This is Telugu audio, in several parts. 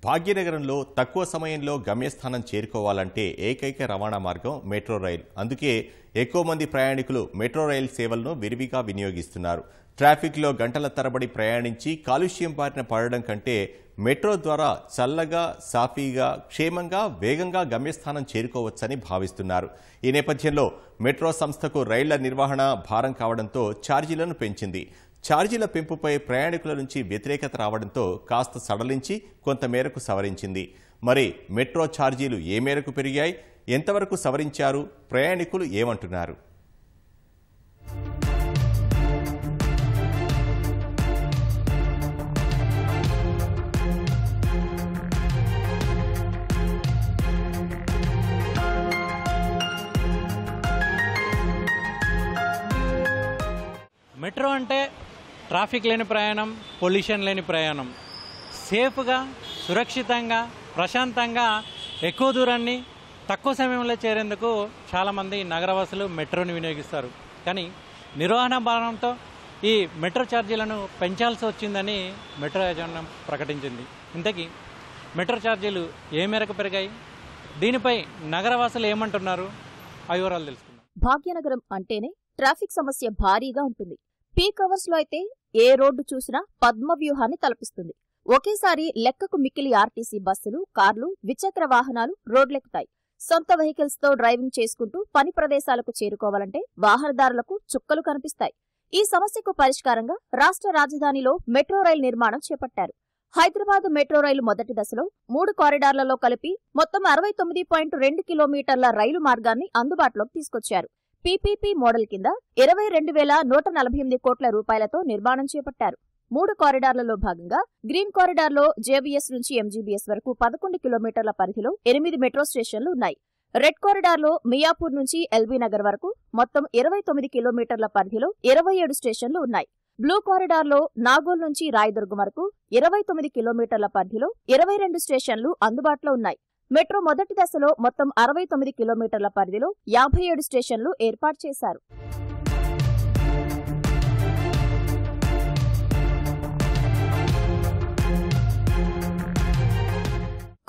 భాగ్యనగరంలో తక్కువ సమయంలో గమ్యస్థానం చేరుకోవాలంటే ఏకైక రవాణా మార్గం మెట్రో రైల్. అందుకే ఎక్కువ మంది ప్రయాణికులు మెట్రో రైల్ సేవలను విరివిగా వినియోగిస్తున్నారు. ట్రాఫిక్లో గంటల తరబడి ప్రయాణించి కాలుష్యం బారిన పడడం కంటే మెట్రో ద్వారా చల్లగా, సాఫీగా, క్షేమంగా, వేగంగా గమ్యస్థానం చేరుకోవచ్చని భావిస్తున్నారు. ఈ నేపథ్యంలో మెట్రో సంస్థకు రైళ్ల నిర్వహణ భారం కావడంతో ఛార్జీలను పెంచింది. ఛార్జీల పెంపుపై ప్రయాణికుల నుంచి వ్యతిరేకత రావడంతో కాస్త సడలించి కొంతమేరకు సవరించింది. మరి మెట్రో ఛార్జీలు ఏ మేరకు పెరిగాయి, ఎంతవరకు సవరించారు, ప్రయాణికులు ఏమంటున్నారు? మెట్రో అంటే ట్రాఫిక్ లేని ప్రయాణం, పొల్యూషన్ లేని ప్రయాణం. సేఫ్గా, సురక్షితంగా, ప్రశాంతంగా ఎక్కువ దూరాన్ని తక్కువ సమయంలో చేరేందుకు చాలామంది నగరవాసులు మెట్రోని వినియోగిస్తారు. కానీ నిర్వహణ భారంతో ఈ మెట్రో ఛార్జీలను పెంచాల్సి వచ్చిందని మెట్రో యాజమాన్యం ప్రకటించింది. ఇంతకీ మెట్రో ఛార్జీలు ఏ మేరకు పెరిగాయి, దీనిపై నగరవాసులు ఏమంటున్నారు, ఆ వివరాలు తెలుసుకుందాం. భాగ్యనగరం అంటేనే ట్రాఫిక్ సమస్య భారీగా ఉంటుంది. పీక్ అవర్స్ లో అయితే ఏ రోడ్డు చూసినా పద్మవ్యూహాన్ని తలపిస్తుంది. ఒకేసారి లెక్కకు మిక్కిలి ఆర్టీసీ బస్సులు, కార్లు, ద్విచక్ర వాహనాలు రోడ్లెక్కుతాయి. సొంత వెహికల్స్ తో డ్రైవింగ్ చేసుకుంటూ పని ప్రదేశాలకు చేరుకోవాలంటే వాహనదారులకు చుక్కలు కనిపిస్తాయి. ఈ సమస్యకు పరిష్కారంగా రాష్ట్ర రాజధానిలో మెట్రో రైలు నిర్మాణం చేపట్టారు. హైదరాబాద్ మెట్రో రైలు మొదటి దశలో 3 కారిడార్లలో కలిపి మొత్తం 69.2 కిలోమీటర్ల రైలు మార్గాన్ని అందుబాటులోకి తీసుకొచ్చారు. పీపీపీ మోడల్ కింద 22,148 కోట్ల రూపాయలతో నిర్మాణం చేపట్టారు. 3 కారిడార్లలో భాగంగా గ్రీన్ కారిడార్లో జేబీఎస్ నుంచి ఎంజీబీఎస్ వరకు 11 కిలోమీటర్ల పరిధిలో 8 మెట్రో స్టేషన్లు ఉన్నాయి. రెడ్ కారిడార్లో మియాపూర్ నుంచి ఎల్బీ నగర్ వరకు మొత్తం 29 కిలోమీటర్ల పరిధిలో 27 స్టేషన్లు ఉన్నాయి. బ్లూ కారిడార్లో నాగోల్ నుంచి రాయదుర్గం వరకు 29 కిలోమీటర్ల పరిధిలో 22 స్టేషన్లు అందుబాటులో ఉన్నాయి. మెట్రో మొదటి దశలో మొత్తం 69 కిలోమీటర్ల పరిధిలో 57 స్టేషన్లు ఏర్పాటు చేశారు.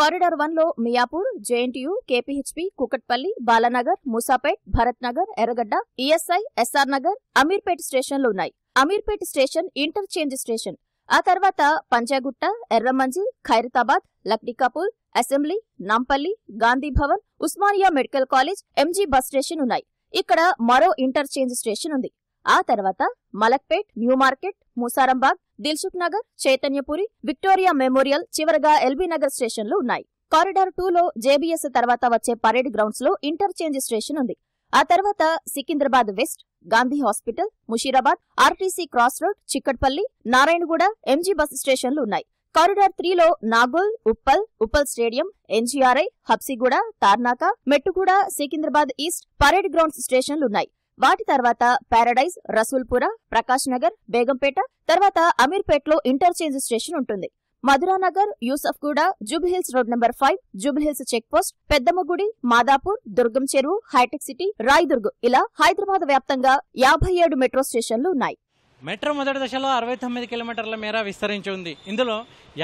కారిడార్ 1లో Miyapur, JNTU, KPHB, Kukatpally, Balanagar, Moosapet, Bharat Nagar, Erragadda, ESI, SR Nagar, Ameerpet స్టేషన్లు ఉన్నాయి. Ameerpet station interchange station. ఆ తర్వాత Panjagutta, Erramanzil, Khairatabad, Lakdikapul, assembly, Nampally, Gandhi Bhavan, Osmania medical college, MG bus station ఉన్నాయి. ఇక్కడ మరో ఇంటర్చేంజ్ స్టేషన్ ఉంది. ఆ తర్వాత Malakpet, new market, Musarambagh, Dilsukh Nagar, Chaitanyapuri, Victoria memorial, చివరగా ఎల్బీ నగర్ స్టేషన్లు ఉన్నాయి. కారిడార్ 2లో జేబీఎస్ తర్వాత వచ్చే పరేడ్ గ్రౌండ్స్ లో ఇంటర్చేంజ్ స్టేషన్ ఉంది. ఆ తర్వాత Secunderabad west, Gandhi hospital, Musheerabad, RTC cross road, Chikkadpally, Narayanguda, MG bus స్టేషన్లు ఉన్నాయి. కారిడార్ 3లో Nagole, Uppal stadium, NGRI, Habsiguda, Tarnaka, Mettuguda, Secunderabad east, parade grounds స్టేషన్లున్నాయి. వాటి తర్వాత పారడైజ్, రసూల్పుర, ప్రకాష్ నగర్, బేగంపేట, తర్వాత అమీర్పేట్లో ఇంటర్చేంజ్ స్టేషన్ ఉంటుంది. Madhuranagar, Yousufguda, Jubilee Hills road number 5, Jubilee Hills check post, Peddammagudi, Madhapur, Durgam Cheruvu, హైటెక్ సిటీ, రాయదుర్గ్ ఇలా హైదరాబాద్ వ్యాప్తంగా 57 మెట్రో స్టేషన్లు ఉన్నాయి. మెట్రో మొదటి దశలో 69 కిలోమీటర్ల మేర విస్తరించి ఉంది. ఇందులో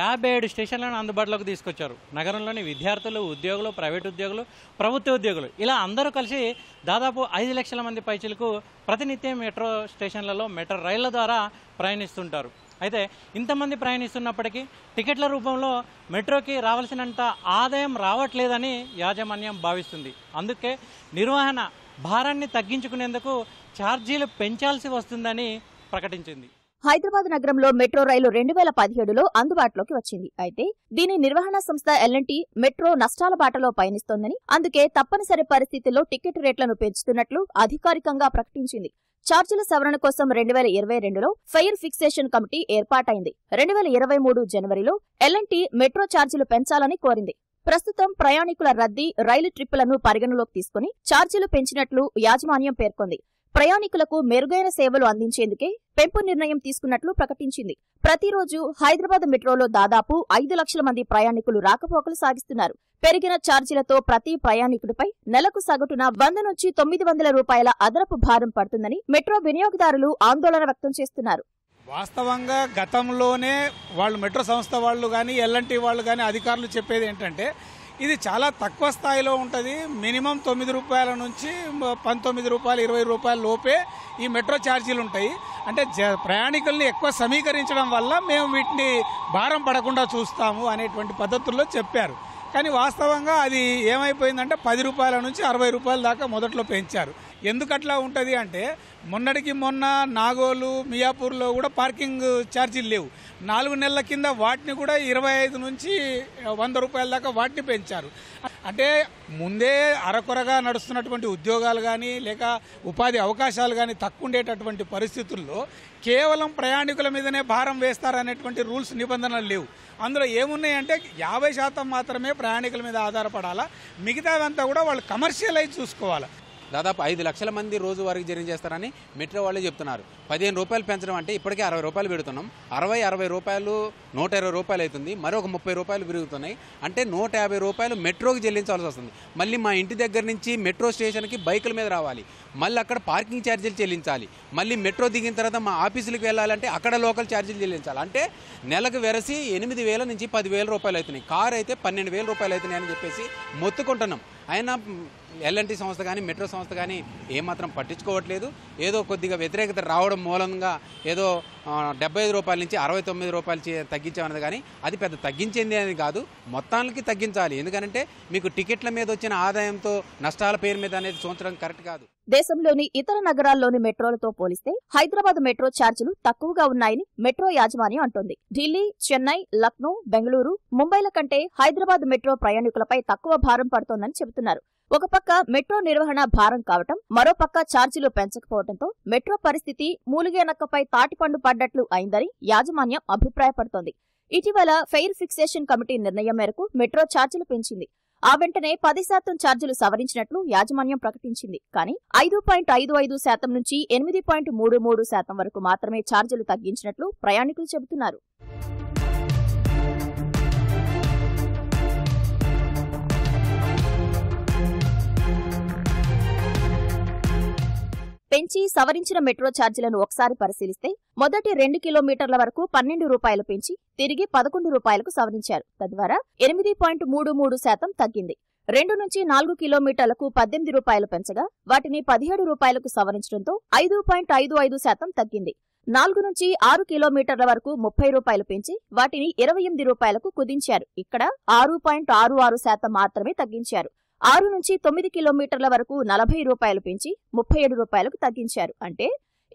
57 స్టేషన్లను అందుబాటులోకి తీసుకొచ్చారు. నగరంలోని విద్యార్థులు, ఉద్యోగులు, ప్రైవేటు ఉద్యోగులు, ప్రభుత్వ ఉద్యోగులు ఇలా అందరూ కలిసి దాదాపు 5 లక్షల మంది పైచిలకు ప్రతినిత్యం మెట్రో స్టేషన్లలో మెట్రో రైళ్ల ద్వారా ప్రయాణిస్తుంటారు. అయితే ఇంతమంది ప్రయాణిస్తున్నప్పటికీ టికెట్ల రూపంలో మెట్రోకి రావాల్సినంత ఆదాయం రావట్లేదని యాజమాన్యం భావిస్తుంది. అందుకే నిర్వహణ భారాన్ని తగ్గించుకునేందుకు ఛార్జీలు పెంచాల్సి వస్తుందని ప్రకటించింది. హైదరాబాద్ నగరంలో మెట్రో రైలు 2017లో అందుబాటులోకి వచ్చింది. అయితే దీని నిర్వహణ సంస్థ ఎల్ఎన్టీ మెట్రో నష్టాల బాటలో పయనిస్తోందని, అందుకే తప్పనిసరి పరిస్థితుల్లో టికెట్ రేట్లను పెంచుతున్నట్లు అధికారికంగా ప్రకటించింది. ఛార్జీల సవరణ కోసం 2022లో ఫెయిర్ ఫిక్సేషన్ కమిటీ ఏర్పాటైంది. 2023 జనవరిలో ఎల్ఎన్టీ మెట్రో ఛార్జీలు పెంచాలని కోరింది. ప్రస్తుతం ప్రయాణికుల రద్దీ, రైలు ట్రిప్పులను పరిగణలోకి తీసుకుని ఛార్జీలు పెంచినట్లు యాజమాన్యం పేర్కొంది. ప్రయాణికులకు మెరుగైన సేవలు అందించేందుకే పెంపు నిర్ణయం తీసుకున్నట్లు ప్రకటించింది. ప్రతిరోజు హైదరాబాద్ మెట్రోలో దాదాపు 5 లక్షల మంది ప్రయాణికులు రాకపోకలు సాగిస్తున్నారు. పెరిగిన ఛార్జీలతో ప్రతి ప్రయాణికుడిపై నెలకు సగటున 100 నుంచి 900 రూపాయల అదనపు భారం పడుతుందని మెట్రో వినియోగదారులు ఆందోళన వ్యక్తం చేస్తున్నారు. వాస్తవంగా గతంలోనే వాళ్ళు మెట్రో సంస్థ వాళ్ళు కానీ ఎల్ఎన్టీ వాళ్ళు కానీ అధికారులు చెప్పేది ఏంటంటే ఇది చాలా తక్కువ స్థాయిలో ఉంటుంది. మినిమం 9 రూపాయల నుంచి 19 రూపాయలు 20 రూపాయల లోపే ఈ మెట్రో ఛార్జీలు ఉంటాయి. అంటే ప్రయాణికుల్ని ఎక్కువ సమీకరించడం వల్ల మేము వీటిని భారం పడకుండా చూస్తాము అనేటువంటి పద్ధతుల్లో చెప్పారు. కానీ వాస్తవంగా అది ఏమైపోయిందంటే 10 రూపాయల నుంచి 60 రూపాయల దాకా మొదట్లో పెంచారు. ఎందుకట్లా ఉంటుంది అంటే మొన్నటికి మొన్న నాగోలు మియాపూర్లో కూడా పార్కింగ్ ఛార్జీలు లేవు. 4 నెలల కింద వాటిని కూడా 25 నుంచి 100 రూపాయల దాకా వాటిని పెంచారు. అంటే ముందే అరకొరగా నడుస్తున్నటువంటి ఉద్యోగాలు కానీ లేక ఉపాధి అవకాశాలు కానీ తక్కువ ఉండేటటువంటి పరిస్థితుల్లో కేవలం ప్రయాణికుల మీదనే భారం వేస్తారనేటువంటి రూల్స్ నిబంధనలు లేవు. అందులో ఏమున్నాయంటే 50% మాత్రమే ప్రయాణికుల మీద ఆధారపడాలా, మిగతాదంతా కూడా వాళ్ళు కమర్షియలైజ్ చూసుకోవాలి. దాదాపు 5 లక్షల మంది రోజువారీకి జర్నీ చేస్తారని మెట్రో వాళ్ళే చెప్తున్నారు. 15 రూపాయలు పెంచడం అంటే ఇప్పటికే 60 రూపాయలు పెడుతున్నాం. 60 రూపాయలు 120 రూపాయలు అవుతుంది. మరొక 30 రూపాయలు పెరుగుతున్నాయి. అంటే 150 రూపాయలు మెట్రోకి చెల్లించాల్సి వస్తుంది. మళ్ళీ మా ఇంటి దగ్గర నుంచి మెట్రో స్టేషన్కి బైకుల మీద రావాలి, మళ్ళీ అక్కడ పార్కింగ్ ఛార్జీలు చెల్లించాలి, మళ్ళీ మెట్రో దిగిన తర్వాత మా ఆఫీసులకు వెళ్ళాలంటే అక్కడ లోకల్ ఛార్జీలు చెల్లించాలి. అంటే నెలకు వెరసి 8,000 నుంచి 10,000 రూపాయలు అవుతున్నాయి. కారు అయితే 12,000 రూపాయలు అవుతున్నాయి అని చెప్పేసి మొత్తుకుంటున్నాం. అయినా ఎల్ఎన్టీ సంస్థ కానీ మెట్రో సంస్థ కానీ ఏమాత్రం పట్టించుకోవట్లేదు. ఏదో కొద్దిగా వ్యతిరేకత రావడం మూలంగా ఏదో 75 రూపాయల నుంచి 69 రూపాయలు తగ్గించామన్నది కానీ అది పెద్ద తగ్గించింది అనేది కాదు, మొత్తానికి తగ్గించాలి. ఎందుకంటే మీకు టికెట్ల మీద వచ్చిన ఆదాయంతో నష్టాల పేరు మీద అనేది చూంచడం కరెక్ట్ కాదు. దేశంలోని ఇతర నగరాల్లోని మెట్రోలతో పోలిస్తే హైదరాబాద్ మెట్రో ఛార్జీలు తక్కువగా ఉన్నాయని మెట్రో యాజమాన్యం అంటోంది. ఢిల్లీ, చెన్నై, లక్నో, బెంగళూరు, ముంబైల కంటే హైదరాబాద్ మెట్రో ప్రయాణికులపై తక్కువ భారం పడుతోందని చెబుతున్నారు. ఒక పక్క మెట్రో నిర్వహణ భారం కావటం, మరోపక్క ఛార్జీలు పెంచకపోవడంతో మెట్రో పరిస్థితి మూలిగేనక్కపై తాటిపండు పడ్డట్లు అయిందని యాజమాన్యం అభిప్రాయపడుతోంది. ఇటీవల ఫెయిర్ ఫిక్సేషన్ కమిటీ నిర్ణయం మేరకు మెట్రో ఛార్జీలు పెంచింది. ఆ వెంటనే 10% ఛార్జీలు సవరించినట్లు యాజమాన్యం ప్రకటించింది. కానీ 5.55% నుంచి 8.33% వరకు మాత్రమే ఛార్జీలు తగ్గించినట్లు ప్రయాణికులు చెబుతున్నారు. పెంచి సవరించిన మెట్రో ఛార్జీలను ఒకసారి పరిశీలిస్తే మొదటి 2 కిలోమీటర్ల వరకు 12 రూపాయలు పెంచి తిరిగి 11 రూపాయలకు సవరించారు. తద్వారా 8.33% తగ్గింది. 2 నుంచి 4 కిలోమీటర్లకు 18 రూపాయలు పెంచగా వాటిని 17 రూపాయలకు సవరించడంతో 5.55% తగ్గింది. 4 నుంచి 6 కిలోమీటర్ల వరకు 30 రూపాయలు పెంచి వాటిని 28 రూపాయలకు కుదించారు. ఇక్కడ 6.66% మాత్రమే తగ్గించారు. 6 నుంచి 9 కిలోమీటర్ల వరకు 40 రూపాయలు పెంచి 37 రూపాయలకు తగ్గించారు. అంటే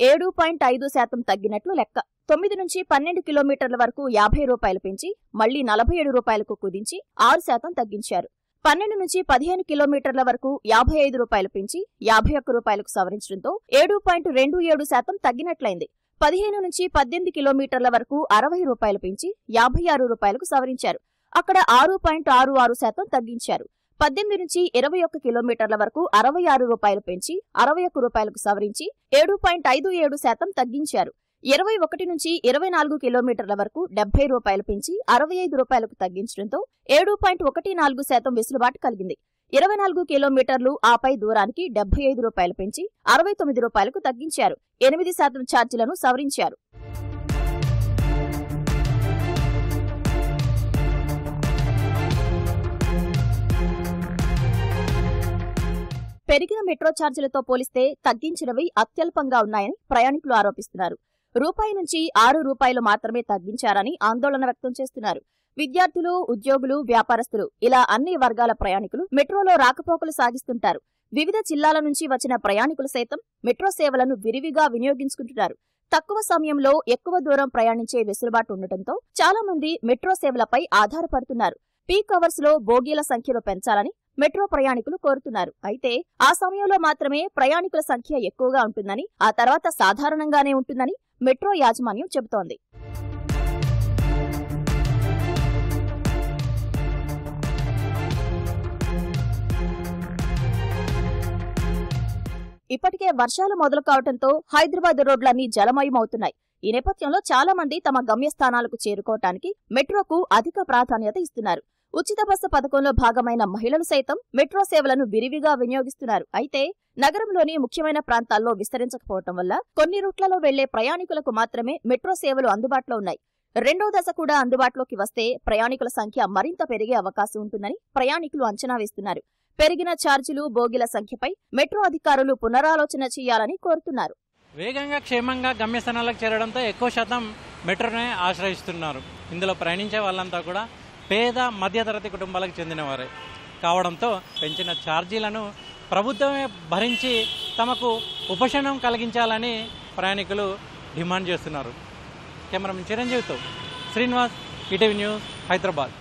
7.5% తగ్గినట్లు లెక్క. 9 నుంచి 12 కిలోమీటర్ల వరకు 50 రూపాయలు పెంచి మళ్లీ 47 రూపాయలకు కుదించి 6% తగ్గించారు. 12 నుంచి 15 కిలోమీటర్ల వరకు 55 రూపాయలు పెంచి 51 రూపాయలకు సవరించడంతో 7.27% తగ్గినట్లయింది. 15 నుంచి 18 కిలోమీటర్ల వరకు 60 రూపాయలు పెంచి 56 రూపాయలకు సవరించారు. అక్కడ 6.66% తగ్గించారు. 18 నుంచి 21 కిలోమీటర్ల వరకు 66 రూపాయలు పెంచి 61 రూపాయలకు సవరించి 7.57% తగ్గించారు. 21 నుంచి 24 కిలోమీటర్ల వరకు 70 రూపాయలు పెంచి 65 రూపాయలకు తగ్గించడంతో 7.14% వెసులుబాటు కలిగింది. 24 కిలోమీటర్లు ఆపై దూరానికి 75 రూపాయలు పెంచి 69 రూపాయలకు తగ్గించారు. 8% ఛార్జీలను సవరించారు. పెరిగిన మెట్రో ఛార్జీలతో పోలిస్తే తగ్గించినవి అత్యల్పంగా ఉన్నాయని ప్రయాణికులు ఆరోపిస్తున్నారు. రూపాయి నుంచి 6 రూపాయలు మాత్రమే తగ్గించారని ఆందోళన వ్యక్తం చేస్తున్నారు. విద్యార్థులు, ఉద్యోగులు, వ్యాపారస్తులు ఇలా అన్ని వర్గాల ప్రయాణికులు మెట్రోలో రాకపోకలు సాగిస్తుంటారు. వివిధ జిల్లాల నుంచి వచ్చిన ప్రయాణికులు సైతం మెట్రో సేవలను విరివిగా వినియోగించుకుంటున్నారు. తక్కువ సమయంలో ఎక్కువ దూరం ప్రయాణించే వెసులుబాటు ఉండటంతో చాలా మంది మెట్రో సేవలపై ఆధారపడుతున్నారు. పీక్ అవర్స్ లో బోగీల సంఖ్యను పెంచాలని మెట్రో ప్రయాణికులు కోరుతున్నారు. అయితే ఆ సమయంలో మాత్రమే ప్రయాణికుల సంఖ్య ఎక్కువగా ఉంటుందని, ఆ తర్వాత సాధారణంగానే ఉంటుందని మెట్రో యాజమాన్యం చెబుతోంది. ఇప్పటికే వర్షాలు మొదలు కావడంతో హైదరాబాద్ రోడ్లన్నీ జలమయమవుతున్నాయి. ఈ నేపథ్యంలో చాలా మంది తమ గమ్యస్థానాలకు చేరుకోవటానికి మెట్రోకు అధిక ప్రాధాన్యత ఇస్తున్నారు. ఉచిత బస్సు పథకంలో భాగమైన మహిళలు సైతం మెట్రో సేవలను విరివిగా వినియోగిస్తున్నారు. అయితే నగరంలోని ముఖ్యమైన ప్రాంతాల్లో విస్తరించకపోవటం వల్ల కొన్ని రూట్లలో వెళ్లే ప్రయాణికులకు మాత్రమే మెట్రో సేవలు అందుబాటులో ఉన్నాయి. రెండో దశ కూడా అందుబాటులోకి వస్తే ప్రయాణికుల సంఖ్య మరింత పెరిగే అవకాశం ఉంటుందని ప్రయాణికులు అంచనా వేస్తున్నారు. పెరిగిన ఛార్జీలు, బోగీల సంఖ్యపై మెట్రో అధికారులు పునరాలోచన చేయాలని కోరుతున్నారు. వేగంగా క్షేమంగా గమ్యస్థానాలకు చేరడంతో ఎక్కువ శాతం మెట్రోనే ఆశ్రయిస్తున్నారు. ఇందులో ప్రయాణించే వాళ్ళంతా కూడా పేద మధ్యతరగతి కుటుంబాలకు చెందినవారే కావడంతో పెంచిన ఛార్జీలను ప్రభుత్వమే భరించి తమకు ఉపశమనం కలిగించాలని ప్రయాణికులు డిమాండ్ చేస్తున్నారు. కెమెరామెన్ చిరంజీవితో శ్రీనివాస్, ఈటీవీ న్యూస్, హైదరాబాద్.